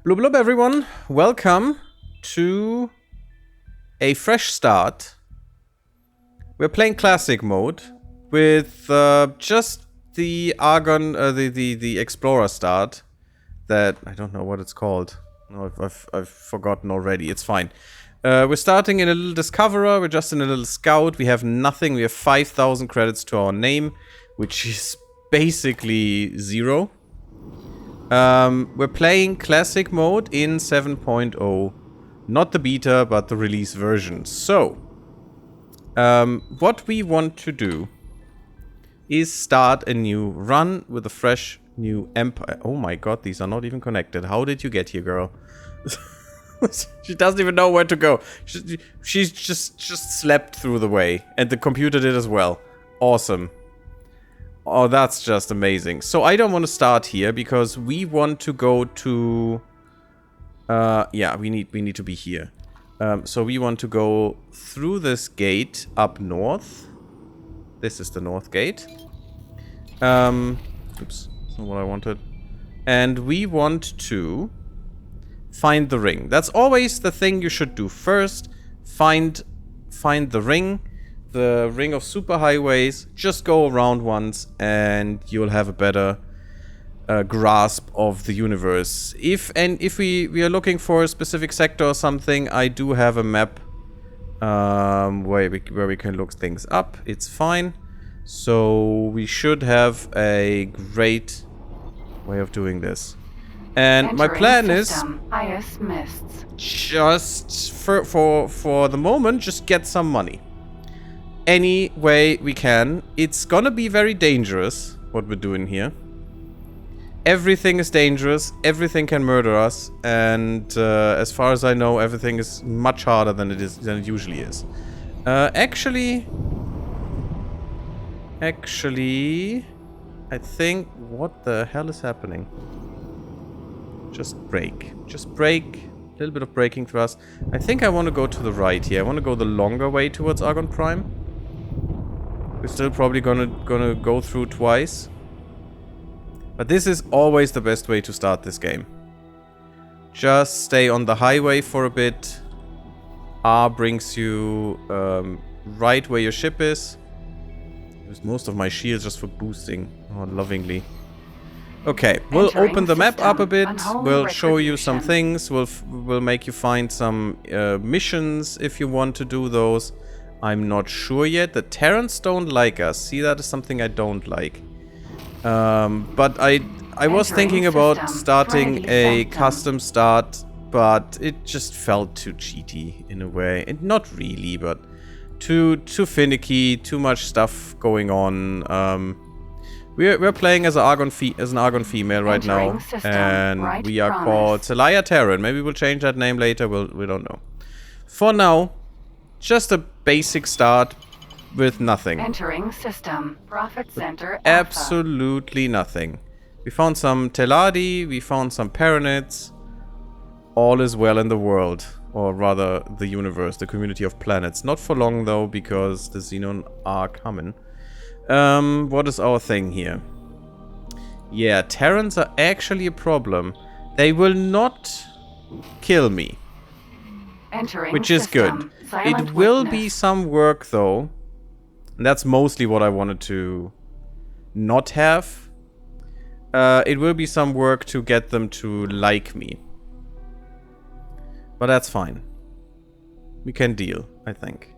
Blub blub everyone, welcome to a fresh start. We're playing classic mode with just the Argon, the Explorer start. That I don't know what it's called. No, I've forgotten already. It's fine. We're starting in a little Discoverer. We're just in a little Scout. We have nothing. We have 5,000 credits to our name, which is basically 0. We're playing classic mode in 7.0. Not the beta, but the release version. So, what we want to do is start a new run with a fresh new empire. Oh my god, these are not even connected. How did you get here, girl? She doesn't even know where to go. She's just slept through the way. And the computer did as well. Awesome. Oh, that's just amazing. So I don't want to start here because we want to go to... yeah, we need to be here. So we want to go through this gate up north. This is the north gate. Oops, that's not what I wanted. And we want to find the ring. That's always the thing you should do first. Find the ring. The ring of superhighways. Just go around once and you'll have a better grasp of the universe. If we are looking for a specific sector or something, I do have a map where we can look things up. It's fine. So we should have a great way of doing this. And my plan is just for the moment, just get some money. Any way we can. It's gonna be very dangerous what we're doing here. Everything is dangerous. Everything can murder us. And as far as I know, everything is much harder than it usually is. Actually, I think what the hell is happening? Just brake. Just brake. A little bit of braking thrust. I think I want to go to the right here. I want to go the longer way towards Argon Prime. We're still probably gonna go through twice. But this is always the best way to start this game. Just stay on the highway for a bit. R brings you right where your ship is. Use most of my shields just for boosting. Oh, lovingly. Okay, we'll open the map up a bit. We'll show you some things. We'll make you find some missions if you want to do those. I'm not sure yet. The Terrans don't like us. See, that is something I don't like. But I was thinking about starting a custom start, but it just felt too cheaty in a way. And not really, but too finicky, too much stuff going on. We're playing as an Argon female right now, and we are called Celaya Terran. Maybe we'll change that name later. We don't know. For now, just a basic start with nothing. Entering system. Profit center. Absolutely nothing. We found some Teladi. We found some Paranids. All is well in the world, or rather, the universe, the community of planets. Not for long though, because the Xenon are coming. What is our thing here? Yeah, Terrans are actually a problem. They will not kill me. Entering which is good. It will be some work though. And that's mostly what I wanted to not have. It will be some work to get them to like me. But that's fine. We can deal, I think.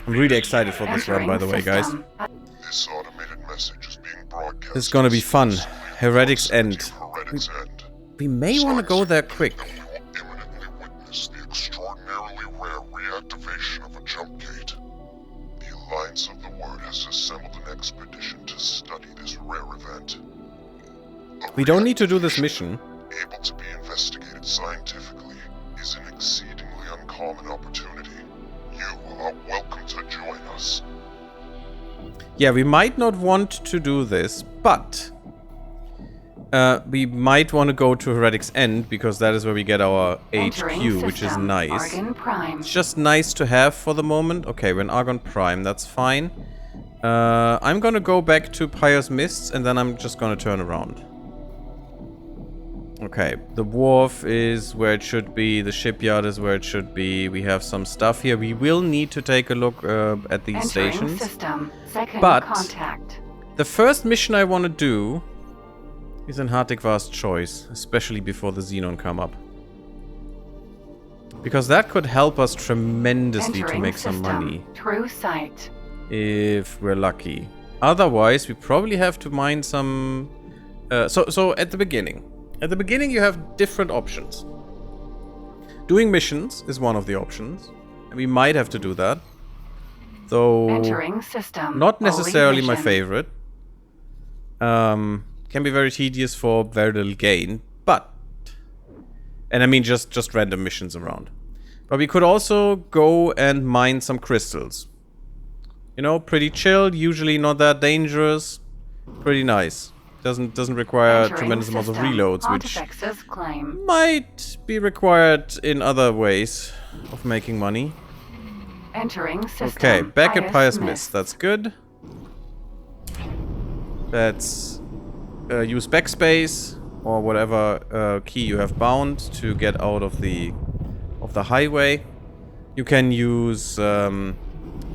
I'm really excited for this run, by the way, guys. This automated message is being broadcast. It's gonna be fun. Heretics End. We may want to go there quick. You will imminently witness the extraordinarily rare reactivation of a jump gate. The Alliance of the Word has assembled an expedition to study this rare event. We don't need to do this mission. Able to be investigated scientifically is an exceedingly uncommon opportunity. You are welcome to join us. Yeah, we might not want to do this, but we might want to go to Heretics End, because that is where we get our HQ, which is nice. It's just nice to have for the moment. Okay, we're in Argon Prime, that's fine. I'm gonna go back to Pious Mists, and then I'm just gonna turn around. Okay, the wharf is where it should be. The shipyard is where it should be. We have some stuff here. We will need to take a look at these Entering stations. system. Second But contact. the first mission I want to do is in Hartigvar's choice, especially before the Xenon come up. Because that could help us tremendously to Entering make some system. money. True sight. If we're lucky. Otherwise, we probably have to mine some... So at the beginning. At the beginning, you have different options. Doing missions is one of the options. And we might have to do that. Though... Entering system. Not necessarily Holy my vision. favorite. Can be very tedious for very little gain. But... And I mean just random missions around. But we could also go and mine some crystals. You know, pretty chill, usually not that dangerous. Pretty nice. Doesn't require Entering tremendous amounts of system. reloads, which Pontifex's claim. might be required in other ways of making money. Entering system. Okay, back at Pious Mist. Mist. That's good. Let's use backspace or whatever key you have bound to get out of the highway. You can use A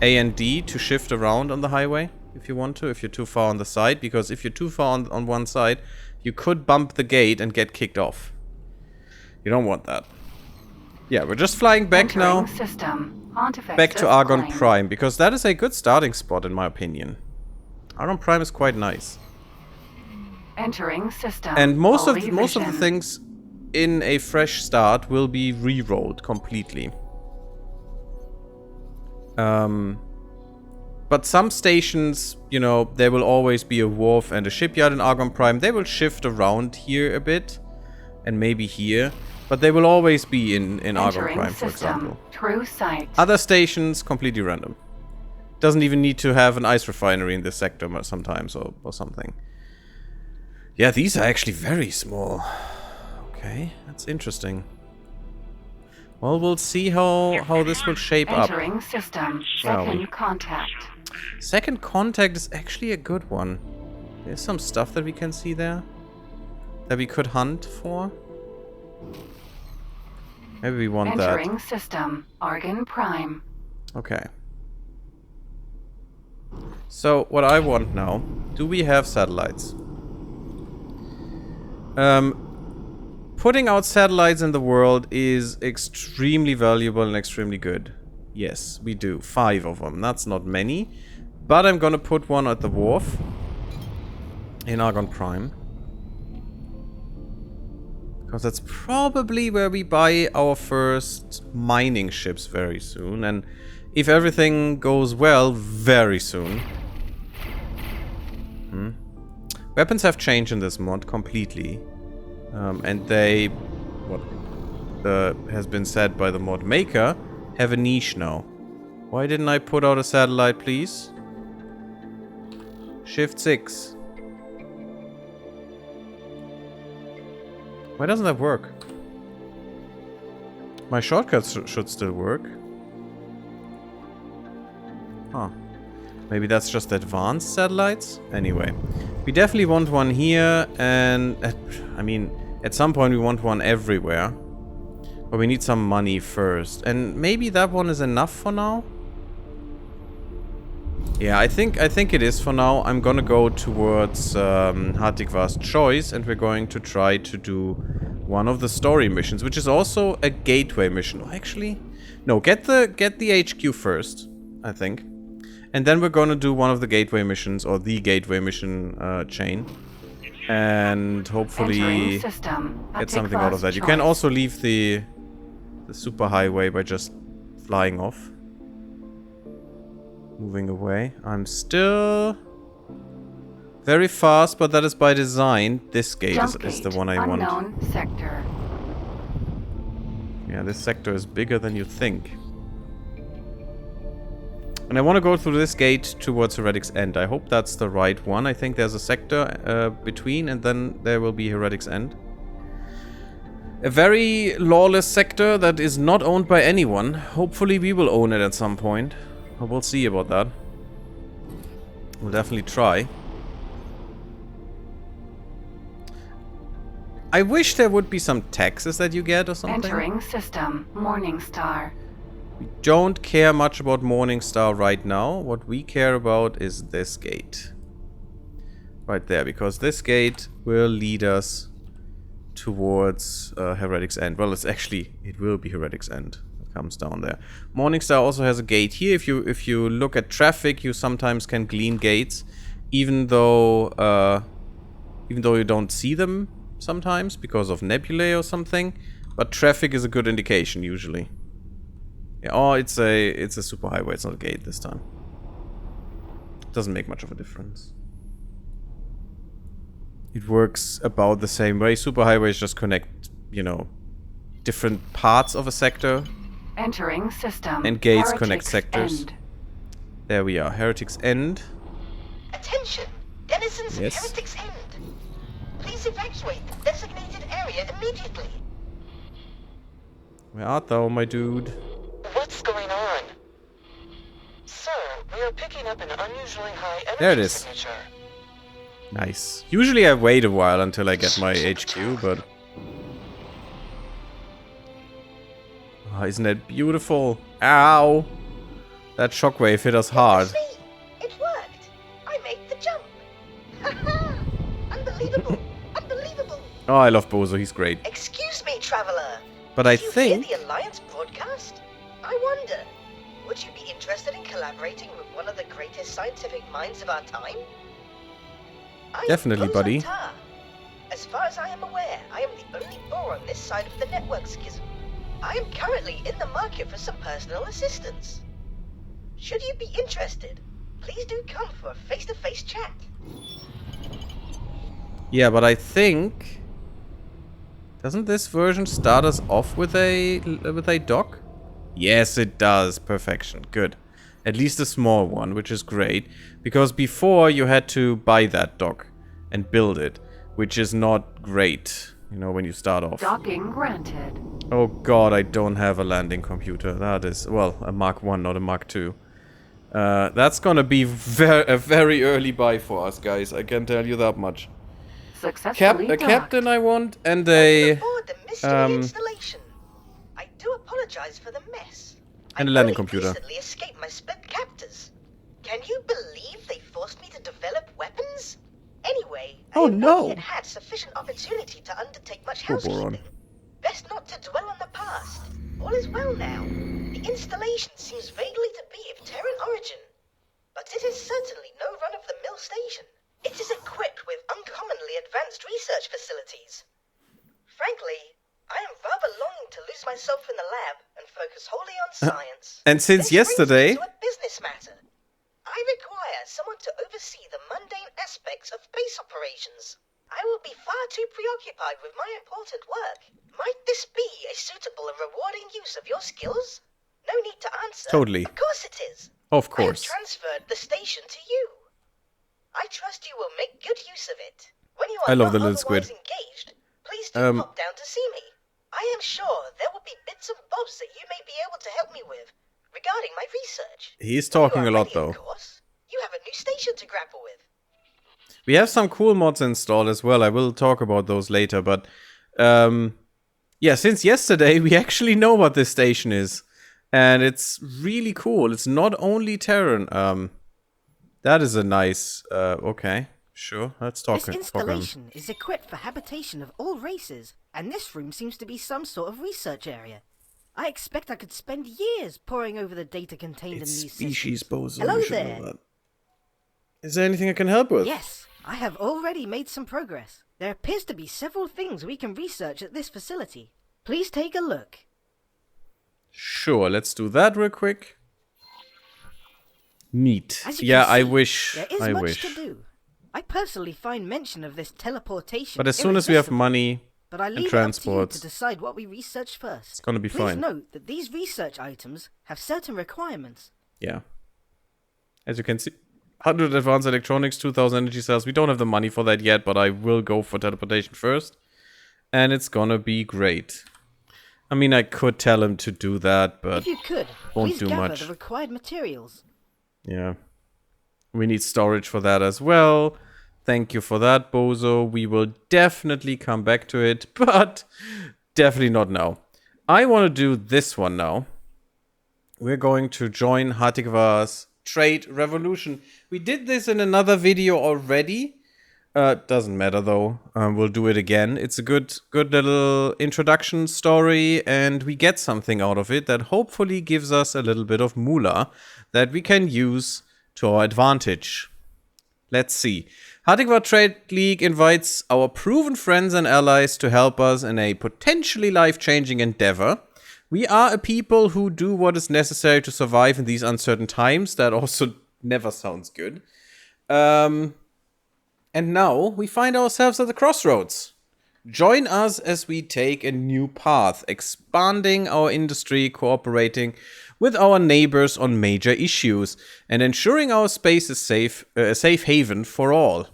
and D to shift around on the highway if you want to, if you're too far on the side, because if you're too far on one side, you could bump the gate and get kicked off. You don't want that. Yeah, we're just flying back Entering now. System. Pontifex's Back to Argon claim. Prime, because that is a good starting spot in my opinion. Argon Prime is quite nice. Entering system. And most of Holy the vision. things in a fresh start will be re-rolled completely. But some stations, you know, there will always be a wharf and a shipyard in Argon Prime. They will shift around here a bit, and maybe here, but they will always be in Argon Entering Prime, for system. example. True sight. Other stations, completely random. Doesn't even need to have an ice refinery in this sector sometimes or something. Yeah, these are actually very small. Okay, that's interesting. Well, we'll see how this will shape up. Entering system. Shall we? Second contact. Second contact is actually a good one. There's some stuff that we can see there that we could hunt for. Maybe we want that. Entering system. Argon Prime. Okay. So, what I want now, do we have satellites? Putting out satellites in the world is extremely valuable and extremely good. Yes, we do. 5 of them. That's not many. But I'm gonna put one at the wharf. In Argon Prime. Because that's probably where we buy our first mining ships very soon. And if everything goes well, very soon. Weapons have changed in this mod completely. And they, what has been said by the mod maker, have a niche now. Why didn't I put out a satellite, please? Shift 6. Why doesn't that work? My shortcuts should still work. Huh. Maybe that's just advanced satellites? Anyway. We definitely want one here, and I mean, at some point we want one everywhere. But we need some money first. And maybe that one is enough for now? Yeah, I think it is for now. I'm gonna go towards Hartigvar's choice, and we're going to try to do one of the story missions, which is also a gateway mission. Oh, actually, no, get the HQ first, I think. And then we're gonna do one of the gateway missions, or the gateway mission chain. And hopefully get something out of that. You can also leave the superhighway by just flying off. Moving away. I'm still very fast, but that is by design. This gate is the one I want. Unknown sector. Yeah, this sector is bigger than you think. And I want to go through this gate towards Heretic's End. I hope that's the right one. I think there's a sector between, and then there will be Heretic's End. A very lawless sector that is not owned by anyone. Hopefully we will own it at some point. We'll see about that. We'll definitely try. I wish there would be some taxes that you get or something. Entering system. Morningstar. We don't care much about Morningstar right now. What we care about is this gate. Right there, because this gate will lead us towards Heretic's End. Well, it will be Heretic's End. It comes down there. Morningstar also has a gate here. If you look at traffic, you sometimes can glean gates, even though you don't see them sometimes because of nebulae or something. But traffic is a good indication usually. Yeah, oh, it's a superhighway. It's not a gate this time. Doesn't make much of a difference. It works about the same way. Superhighways just connect, you know, different parts of a sector. Entering system. And gates Heretic's connect sectors. End. There we are. Heretic's End. Attention! Denizens Yes. of Heretic's End. Please evacuate the designated area immediately. Where art thou, my dude? What's going on? Sir, we are picking up an unusually high energy There it is. signature. Nice. Usually I wait a while until I get my HQ, but... Oh, isn't that beautiful? Ow! That shockwave hit us hard. See, it worked. I made the jump. Haha! Unbelievable! Unbelievable! Oh, I love Bozo. He's great. Excuse me, traveler. But I Did you think... hear the Alliance broadcast? I wonder, would you be interested in collaborating with one of the greatest scientific minds of our time? I'm Definitely, Bozo buddy. Tar. As far as I am aware, I am the only Bohr on this side of the network schism. I am currently in the market for some personal assistance. Should you be interested, please do come for a face-to-face chat. Yeah, but I think... Doesn't this version start us off with a dock? Yes, it does. Perfection. Good. At least a small one, which is great. Because before you had to buy that dock and build it, which is not great, you know, when you start off. Docking granted. Oh god, I don't have a landing computer. That is, well, a Mark 1, not a Mark 2. That's gonna be a very early buy for us, guys. I can tell you that much. Successfully A docked. captain I want, and a... Aboard the mystery installation. I do apologize for the mess. And a I landing only computer. recently escaped my split captors. Can you believe they forced me to develop weapons? Anyway, Oh, I have no. not yet had sufficient opportunity to undertake much Poor Boron. housekeeping. Best not to dwell on the past. All is well now. The installation seems vaguely to be of Terran origin, but it is certainly no run-of-the-mill station. It is equipped with uncommonly advanced research facilities. Frankly, I am rather longing to lose myself in the lab and focus wholly on science. And since This brings yesterday... me to a business matter. I require someone to oversee the mundane aspects of base operations. I will be far too preoccupied with my important work. Might this be a suitable and rewarding use of your skills? No need to answer. Totally. Of course it is. Of I have course. transferred the station to you. I trust you will make good use of it. When you I are love the not little squid. otherwise engaged, please do pop down to see me. I am sure there will be bits and bobs that you may be able to help me with regarding my research. He's When you talking are a lot, ready, though. Of course, you have a new station to grapple with. We have some cool mods installed as well. I will talk about those later, but... yeah, since yesterday, we actually know what this station is. And it's really cool. It's not only Terran. That is a nice... okay, sure. Let's talk. This installation is equipped for habitation of all races, and this room seems to be some sort of research area. I expect I could spend years poring over the data contained It's in these species systems. bozo. Hello you should there. know that. Is there anything I can help with? Yes, I have already made some progress. There appears to be several things we can research at this facility. Please take a look. Sure, let's do that real quick. Neat. As you Yeah, can I see, wish. there is I much wish. to do. I personally find mention of this teleportation But as soon as we have irresistible, money but I and leave it up to you transports, to decide what we research first. it's gonna be Please fine. note that these research items have certain requirements. Yeah. As you can see, 100 advanced electronics, 2000 energy cells. We don't have the money for that yet, but I will go for teleportation first. And it's gonna be great. I mean, I could tell him to do that, but If you could, won't please do gather much. the required materials. yeah. We need storage for that as well. Thank you for that, Bozo. We will definitely come back to it, but definitely not now. I want to do this one now. We're going to join Hatikva's trade revolution. We did this in another video already. Doesn't matter though. We'll do it again. It's a good little introduction story, and we get something out of it that hopefully gives us a little bit of moolah that we can use to our advantage. Let's see. Hatikva Trade League invites our proven friends and allies to help us in a potentially life-changing endeavor. We are a people who do what is necessary to survive in these uncertain times. That also never sounds good. And now we find ourselves at the crossroads. Join us as we take a new path, expanding our industry, cooperating with our neighbors on major issues, and ensuring our space is a safe haven for all.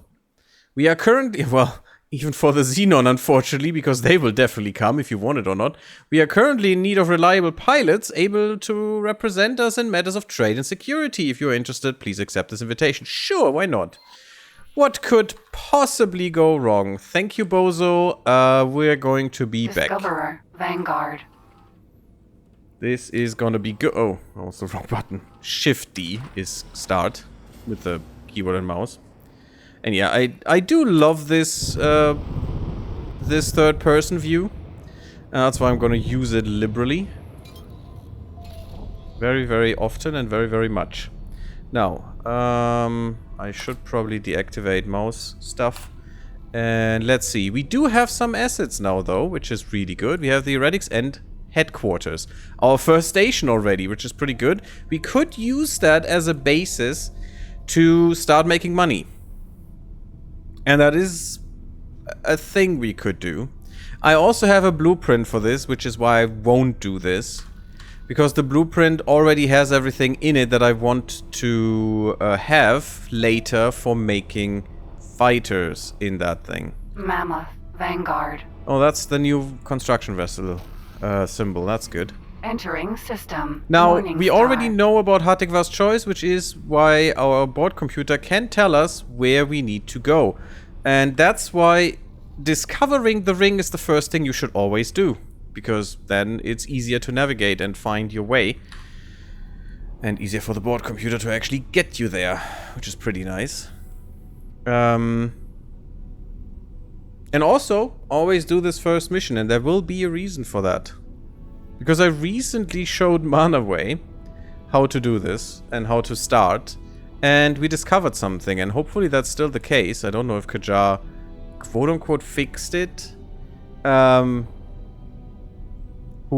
We are currently, well, even for the Xenon, unfortunately, because they will definitely come if you want it or not. We are currently in need of reliable pilots able to represent us in matters of trade and security. If you're interested, please accept this invitation. Sure, why not? What could possibly go wrong? Thank you, Bozo. We're going to be back. Discoverer, Vanguard. This is gonna be good. Oh, that was the wrong button. Shift D is start with the keyboard and mouse. And yeah, I do love this this third-person view. That's why I'm gonna use it liberally. Very, very often and very, very much. Now, I should probably deactivate mouse stuff. And let's see. We do have some assets now, though, which is really good. We have the Heretics and headquarters. Our first station already, which is pretty good. We could use that as a basis to start making money. And that is a thing we could do. I also have a blueprint for this, which is why I won't do this. Because the blueprint already has everything in it that I want to have later for making fighters in that thing. Mammoth, Vanguard. Oh, that's the new construction vessel symbol. That's good. Entering system. Now, Morning we Star. already know about Hatikva's choice, which is why our board computer can tell us where we need to go. And that's why discovering the ring is the first thing you should always do. Because then it's easier to navigate and find your way. And easier for the board computer to actually get you there, which is pretty nice. And also, always do this first mission, and there will be a reason for that. Because I recently showed Manaway how to do this and how to start, and we discovered something, and hopefully that's still the case. I don't know if Kajar quote-unquote fixed it. Who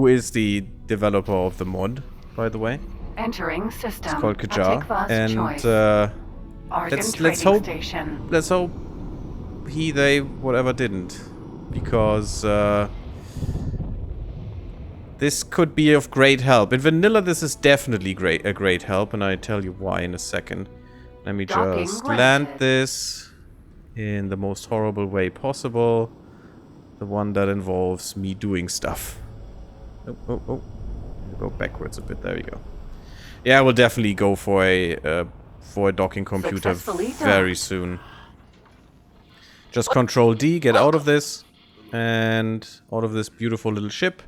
is the developer of the mod, by the way? Entering system. It's called Kajar, Hatikva's and choice. let's hope Station. let's hope he, they, whatever didn't, because this could be of great help. In vanilla, this is definitely a great help, and I tell you why in a second. Let me Docking just granted. land this in the most horrible way possible, the one that involves me doing stuff. Oh. Go backwards a bit. There you go. Yeah, we'll definitely go for a docking computer Successfully done. very soon. Just Control D, get out of this, and out of this beautiful little ship.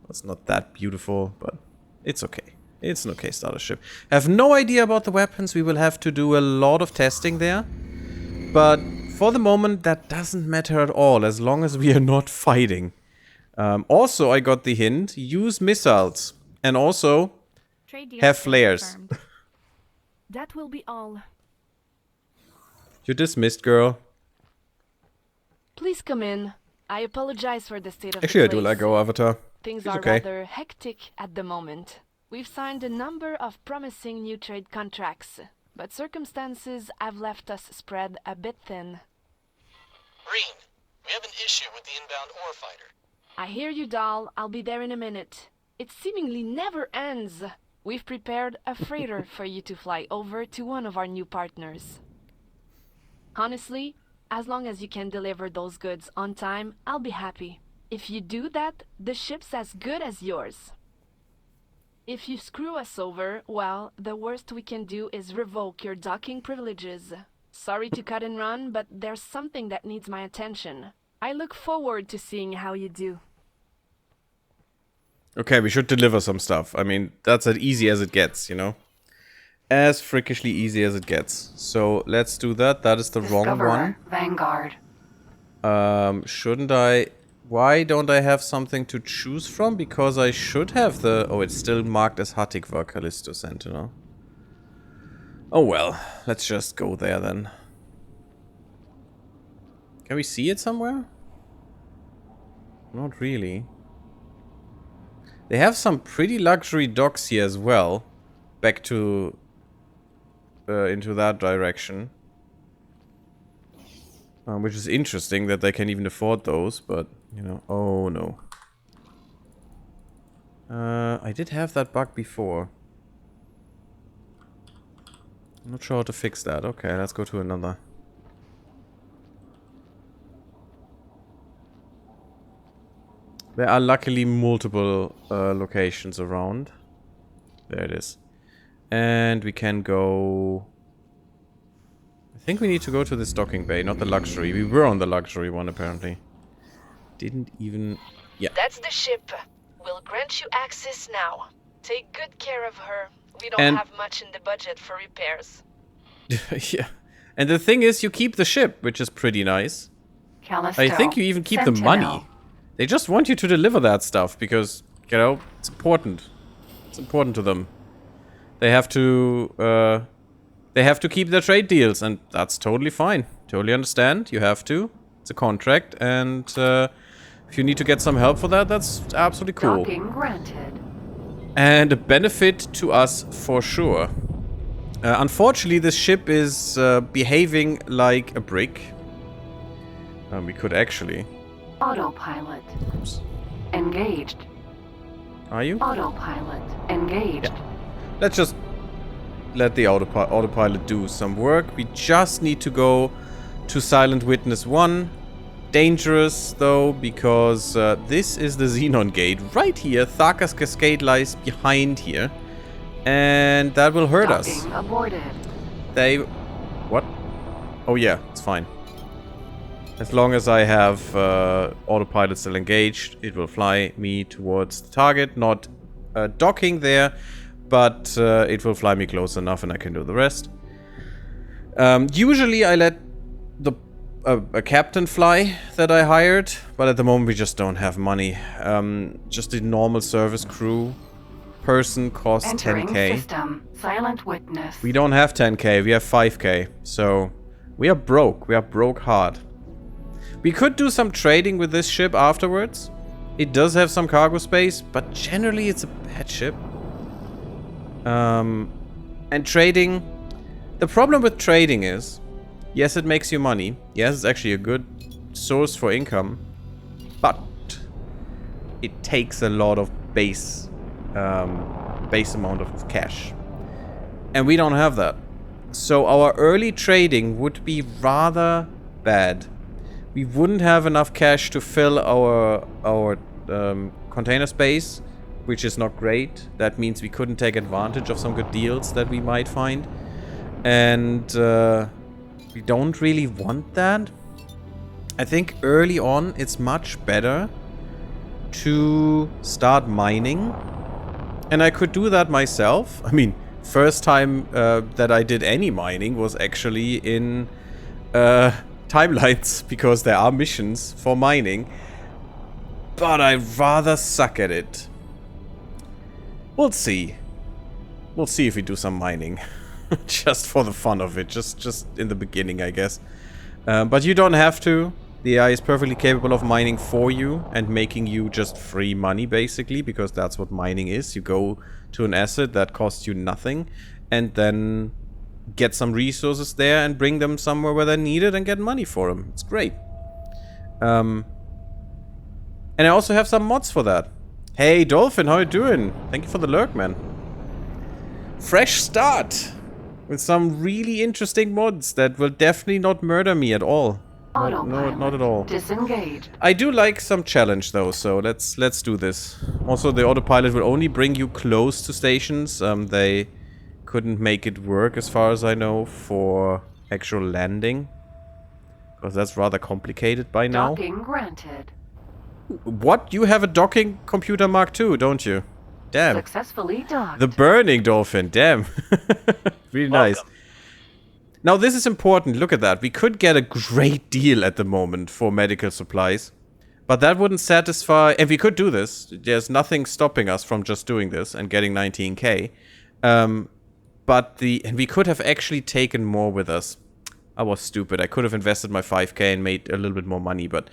It's not that beautiful, but it's okay. It's an okay starter ship. I have no idea about the weapons. We will have to do a lot of testing there. But for the moment, that doesn't matter at all, as long as we are not fighting. Also, I got the hint, use missiles, and also have flares. That will be all. You're dismissed, girl. Please come in. I apologize for the state of Actually, I the do place. like our avatar. Things It's are okay. rather hectic at the moment. We've signed a number of promising new trade contracts, but circumstances have left us spread a bit thin. Green, we have an issue with the inbound ore fighter. I hear you, doll. I'll be there in a minute. It seemingly never ends. We've prepared a freighter for you to fly over to one of our new partners. Honestly, as long as you can deliver those goods on time, I'll be happy. If you do that, the ship's as good as yours. If you screw us over, well, the worst we can do is revoke your docking privileges. Sorry to cut and run, but there's something that needs my attention. I look forward to seeing how you do. Okay, we should deliver some stuff. I mean, that's as easy as it gets, you know? As freakishly easy as it gets. So, let's do that. That is the wrong one. Vanguard. Shouldn't I... Why don't I have something to choose from? Because I should have the... Oh, it's still marked as Hatikva Callisto Sentinel. Oh well, let's just go there then. Can we see it somewhere? Not really. They have some pretty luxury docks here as well. Back to... into that direction. Which is interesting that they can even afford those, but, you know... Oh, no. I did have that bug before. I'm not sure how to fix that. Okay, let's go to another. There are luckily multiple locations around. There it is. And we can go... I think we need to go to this docking bay, not the luxury. We were on the luxury one, apparently. Didn't even... Yeah. That's the ship. We'll grant you access now. Take good care of her. We don't have much in the budget for repairs. Yeah. And the thing is, you keep the ship, which is pretty nice. Callisto. I think you even keep the money. They just want you to deliver that stuff because, you know, it's important. It's important to them. They have to keep their trade deals, and that's totally fine. Totally understand. You have to. It's a contract, and if you need to get some help for that, that's absolutely cool. Docking granted. And a benefit to us for sure. Unfortunately, this ship is behaving like a brick. We could actually... Autopilot. Oops. Engaged. Are you? Autopilot. Engaged. Yeah. Let's just let the autopilot do some work. We just need to go to Silent Witness 1. Dangerous, though, because this is the Xenon Gate right here. Tharka's Cascade lies behind here. And that will hurt us. Docking aborted. They... What? Oh yeah, it's fine. As long as I have autopilot still engaged, it will fly me towards the target. Not docking there, but it will fly me close enough and I can do the rest. Usually I let a captain fly that I hired, but at the moment we just don't have money. Just the normal service crew person costs Entering 10k. system. Silent Witness. We don't have 10k, we have 5k. So we are broke. We are broke hard. We could do some trading with this ship afterwards. It does have some cargo space, but generally it's a bad ship. And trading... The problem with trading is... Yes, it makes you money. Yes, it's actually a good source for income. But... It takes a lot of base amount of cash. And we don't have that. So our early trading would be rather bad. We wouldn't have enough cash to fill our container space, which is not great. That means we couldn't take advantage of some good deals that we might find. And we don't really want that. I think early on it's much better to start mining. And I could do that myself. I mean, first time that I did any mining was actually in timelines, because there are missions for mining. But I rather suck at it. We'll see. We'll see if we do some mining. Just for the fun of it. Just in the beginning, I guess. But you don't have to. The AI is perfectly capable of mining for you and making you just free money, basically, because that's what mining is. You go to an asset that costs you nothing and then get some resources there and bring them somewhere where they're needed and get money for them. It's great. And I also have some mods for that. Hey, Dolphin, how you doing? Thank you for the lurk, man. Fresh start with some really interesting mods that will definitely not murder me at all. Autopilot. Not at all. Disengaged. I do like some challenge though, so let's do this. Also, the autopilot will only bring you close to stations. They couldn't make it work, as far as I know, for actual landing. Because that's rather complicated by now. Docking granted. What? You have a docking computer Mark II, don't you? Damn. Successfully docked. The burning dolphin, damn. Really nice. Now this is important, look at that. We could get a great deal at the moment for medical supplies. But that wouldn't satisfy... And we could do this. There's nothing stopping us from just doing this and getting 19k. And we could have actually taken more with us. I was stupid. I could have invested my 5k and made a little bit more money. But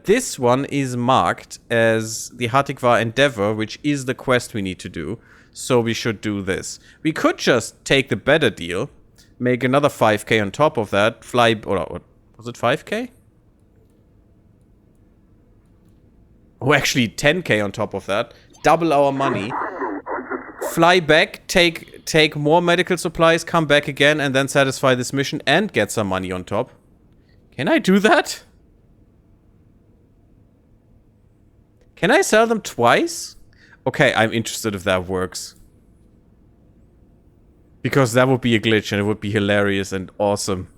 this one is marked as the Hatikva Endeavor, which is the quest we need to do. So we should do this. We could just take the better deal. Make another 5k on top of that. Fly... Or was it 5k? Oh, actually 10k on top of that. Double our money. Fly back, take more medical supplies, come back again, and then satisfy this mission and get some money on top. Can I do that? Can I sell them twice? Okay, I'm interested if that works. Because that would be a glitch and it would be hilarious and awesome.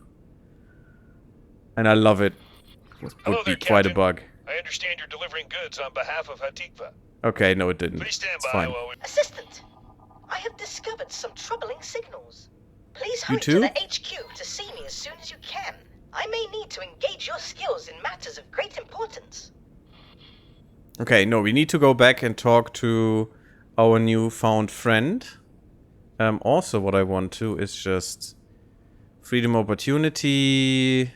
And I love it. It would be quite a bug. I understand you're delivering goods on behalf of Hatikva. Okay, no it didn't. Please stand It's by fine. while we... Assistant, I have discovered some troubling signals. Please hurry too? to the HQ to see me as soon as you can. I may need to engage your skills in matters of great importance. Okay, no, we need to go back and talk to our newfound friend. Also, what I want to is just freedom opportunity.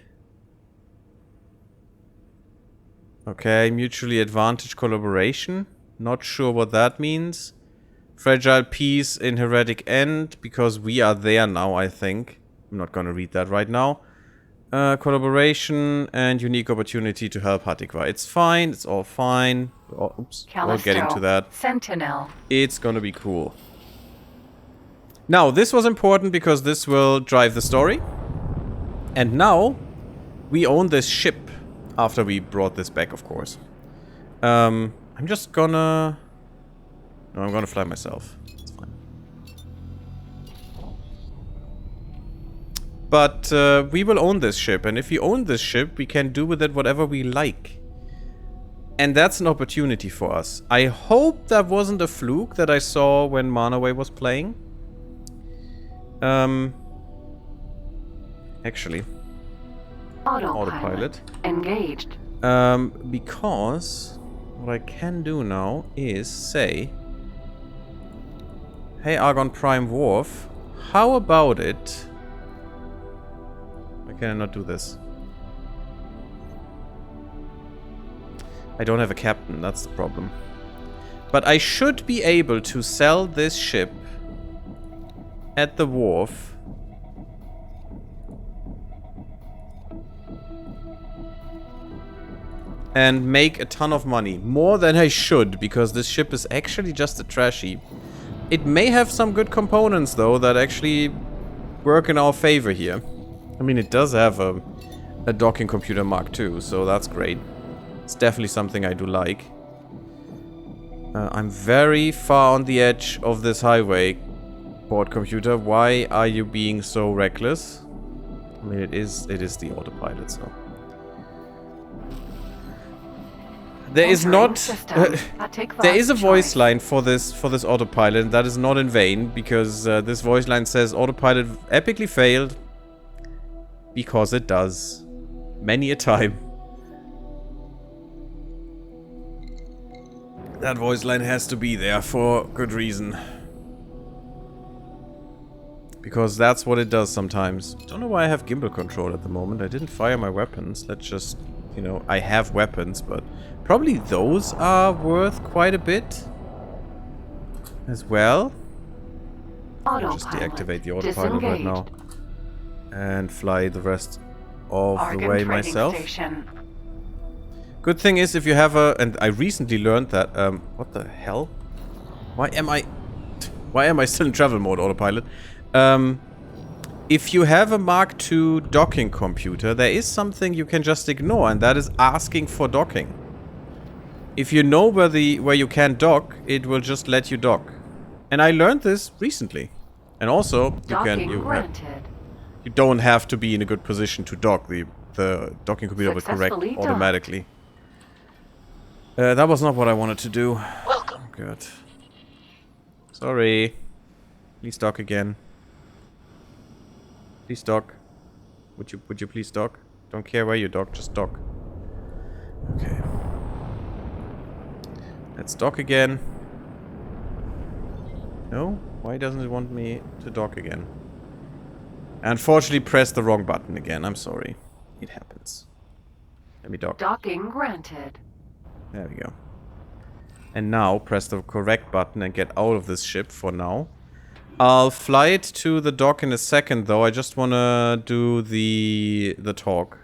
Okay, mutually advantage collaboration. Not sure what that means. Fragile peace in heretic end, because we are there now, I think. I'm not gonna read that right now. Collaboration and unique opportunity to help Hatikva. It's fine, it's all fine. Oh, oops, we're getting to that. Sentinel. It's gonna be cool. Now, this was important because this will drive the story. And now, we own this ship. After we brought this back, of course. I'm just gonna... No, I'm gonna fly myself. It's fine. But we will own this ship. And if we own this ship, we can do with it whatever we like. And that's an opportunity for us. I hope that wasn't a fluke that I saw when Manaway was playing. Actually... Autopilot. Engaged. Because what I can do now is say, hey Argon Prime Wharf, how about it? Why can I not do this? I don't have a captain, that's the problem. But I should be able to sell this ship at the wharf. And make a ton of money. More than I should, because this ship is actually just a trash heap. It may have some good components, though, that actually work in our favor here. I mean, it does have a docking computer Mark II, so that's great. It's definitely something I do like. I'm very far on the edge of this highway, board computer. Why are you being so reckless? I mean, it is the autopilot, so... There is not... there is a voice line for this autopilot, and that is not in vain, because this voice line says autopilot epically failed. Because it does. Many a time. That voice line has to be there for good reason. Because that's what it does sometimes. Don't know why I have gimbal control at the moment. I didn't fire my weapons. Let's just... You know, I have weapons, but probably those are worth quite a bit as well. I'll just deactivate the autopilot right now and fly the rest of the way myself. Good thing is if you have a... And I recently learned that... what the hell? Why am I still in travel mode, autopilot? If you have a Mark II docking computer, there is something you can just ignore, and that is asking for docking. If you know where you can dock, it will just let you dock. And I learned this recently. And also, You don't have to be in a good position to dock. The docking computer will correct Successfully docked. automatically. That was not what I wanted to do. Welcome. Oh, good. Sorry. Please dock again. Please dock. Would you please dock? Don't care where you dock, just dock. Okay. Let's dock again. No? Why doesn't it want me to dock again? I unfortunately pressed the wrong button again. I'm sorry. It happens. Let me dock. Docking granted. There we go. And now press the correct button and get out of this ship for now. I'll fly it to the dock in a second, though. I just want to do the talk.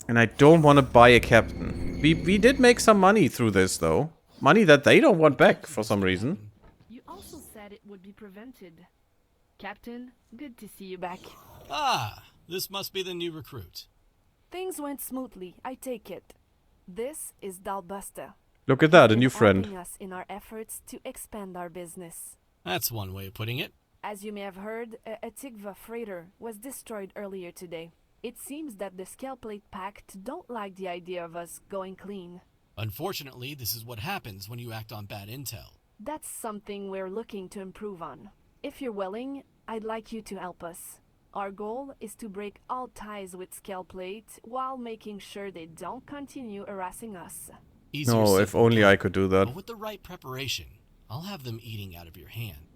And I don't want to buy a captain. We did make some money through this, though. Money that they don't want back for some reason. You also said it would be prevented. Captain, good to see you back. Ah, this must be the new recruit. Things went smoothly, I take it. This is Dalbusta. Look at that, a Been new friend. helping us in our efforts to expand our business. That's one way of putting it. As you may have heard, a Tigva freighter was destroyed earlier today. It seems that the Scaleplate Pact don't like the idea of us going clean. Unfortunately, this is what happens when you act on bad intel. That's something we're looking to improve on. If you're willing, I'd like you to help us. Our goal is to break all ties with Scaleplate while making sure they don't continue harassing us. Easier No, said if than only done. I could do that. But with the right preparation, I'll have them eating out of your hand.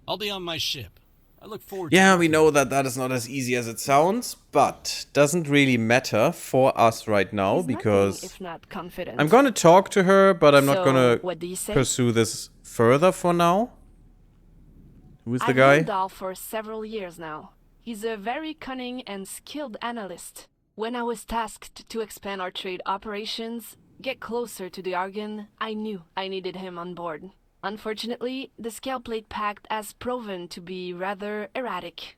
I'll be on my ship. I look forward to Yeah, working we know with that that is not as easy as it sounds, but doesn't really matter for us right now He's because nothing if not confident. I'm gonna talk to her, but I'm not So, gonna what do you say? pursue this further for now. Who's the I've guy? known Dahl for several years now. He's a very cunning and skilled analyst. When I was tasked to expand our trade operations, get closer to the Argon, I knew I needed him on board. Unfortunately, the Scaleplate Pact has proven to be rather erratic.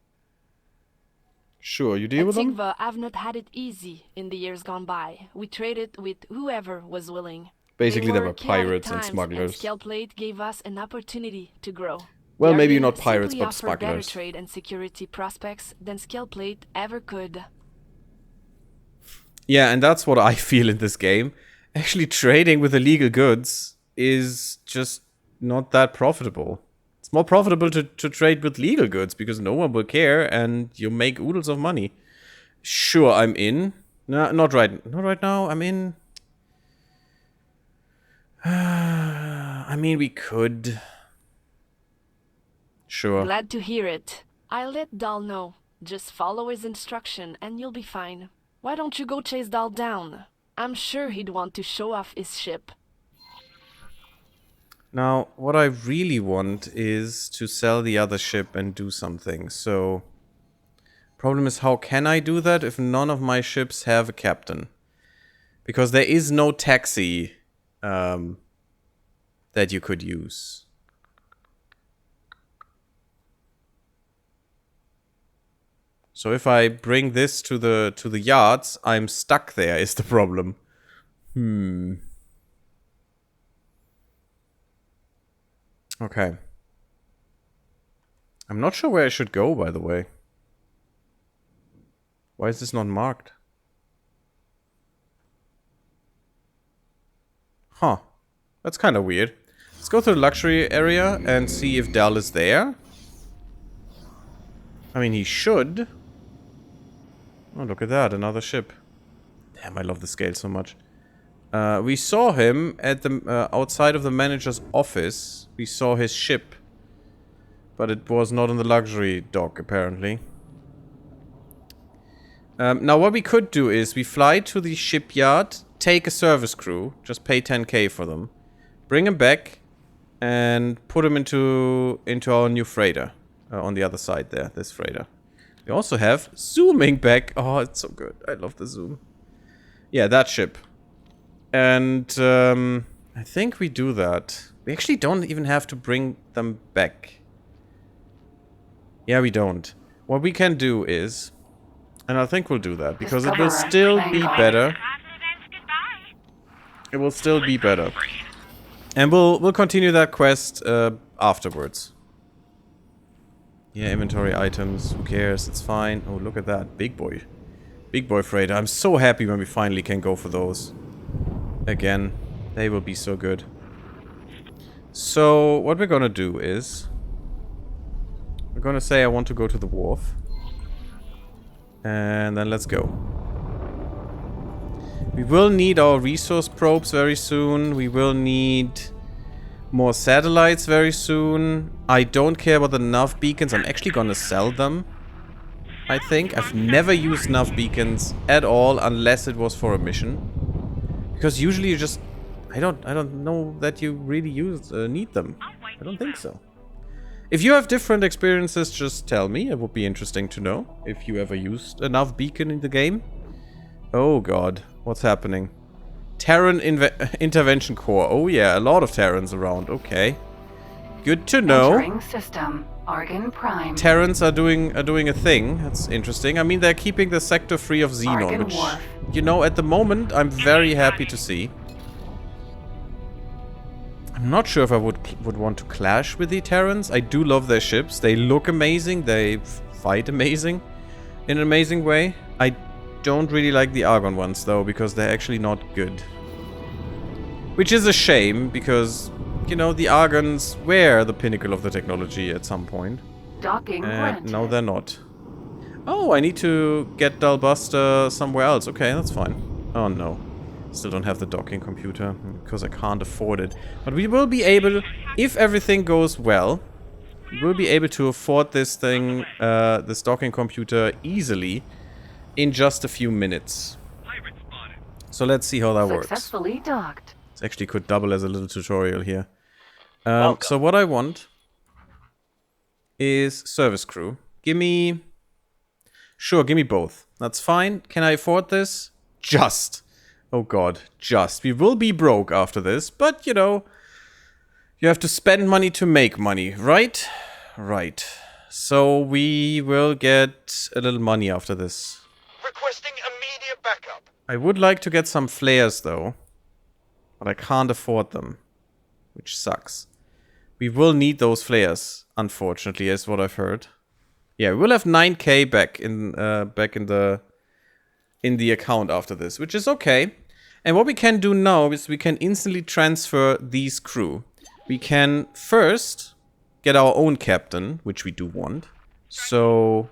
Sure, you deal with them? Tigva have not had it easy in the years gone by. We traded with whoever was willing. Basically, they were chaotic pirates and times, smugglers. Scaleplate gave us an opportunity to grow. Well, The maybe Argon not pirates, simply but offer better smugglers. trade and security prospects than Scaleplate ever could. Yeah, and that's what I feel in this game. Actually, trading with illegal goods is just not that profitable. It's more profitable to trade with legal goods because no one will care and you make oodles of money. Sure, I'm in. No, not right now. I'm in. I mean, we could. Sure. Glad to hear it. I'll let Dahl know. Just follow his instruction and you'll be fine. Why don't you go chase Dahl down? I'm sure he'd want to show off his ship. Now, what I really want is to sell the other ship and do something. So, problem is, how can I do that if none of my ships have a captain? Because there is no taxi that you could use. So if I bring this to the yards, I'm stuck there is the problem. Okay. I'm not sure where I should go, by the way. Why is this not marked? Huh. That's kind of weird. Let's go to the luxury area and see if Dal is there. I mean, he should. Oh, look at that. Another ship. Damn, I love the scale so much. We saw him at the outside of the manager's office. We saw his ship. But it was not in the luxury dock, apparently. Now, what we could do is we fly to the shipyard, take a service crew, just pay 10k for them, bring them back, and put them into our new freighter on the other side there, this freighter. We also have zooming back. Oh, it's so good. I love the zoom. Yeah, that ship. And I think we do that. We actually don't even have to bring them back. Yeah, we don't. What we can do is, and I think we'll do that, because it will still be better. It will still be better. And we'll continue that quest afterwards. Yeah, inventory items. Who cares? It's fine. Oh, look at that. Big boy. Big boy freighter. I'm so happy when we finally can go for those. Again. They will be so good. So, what we're gonna do is... we're gonna say I want to go to the wharf. And then let's go. We will need our resource probes very soon. We will need more satellites very soon. I don't care about the nav beacons. I'm actually gonna sell them. I think. I've never used nav beacons at all unless it was for a mission. Because usually you just... I don't know that you really need them. I don't think so. If you have different experiences, just tell me. It would be interesting to know if you ever used a nav beacon in the game. Oh god, what's happening? Terran Intervention Corps. Oh yeah, a lot of Terrans around. Okay. Good to know. Entering system. Argon Prime. Terrans are doing a thing. That's interesting. I mean, they're keeping the sector free of Xenon, Argon which, Wharf. you know, at the moment, I'm very happy to see. I'm not sure if I would want to clash with the Terrans. I do love their ships. They look amazing. They fight amazing. In an amazing way. I don't really like the Argon ones, though, because they're actually not good. Which is a shame, because, you know, the Argons were the pinnacle of the technology at some point. Docking granted. No, they're not. Oh, I need to get Dalbuster somewhere else. Okay, that's fine. Oh, no. Still don't have the docking computer, because I can't afford it. But we will be able, if everything goes well, we will be able to afford this thing, this docking computer easily in just a few minutes. So let's see how that works. Successfully docked. This actually could double as a little tutorial here. So what I want is service crew. Gimme... Sure, gimme both. That's fine. Can I afford this? Just. Oh god, just. We will be broke after this, but, you know, you have to spend money to make money, right? Right. So we will get a little money after this. Requesting immediate backup. I would like to get some flares, though. But I can't afford them. Which sucks. We will need those flares, unfortunately, is what I've heard. Yeah, we'll have 9k back in the account after this, which is okay. And what we can do now is we can instantly transfer these crew. We can first get our own captain, which we do want. So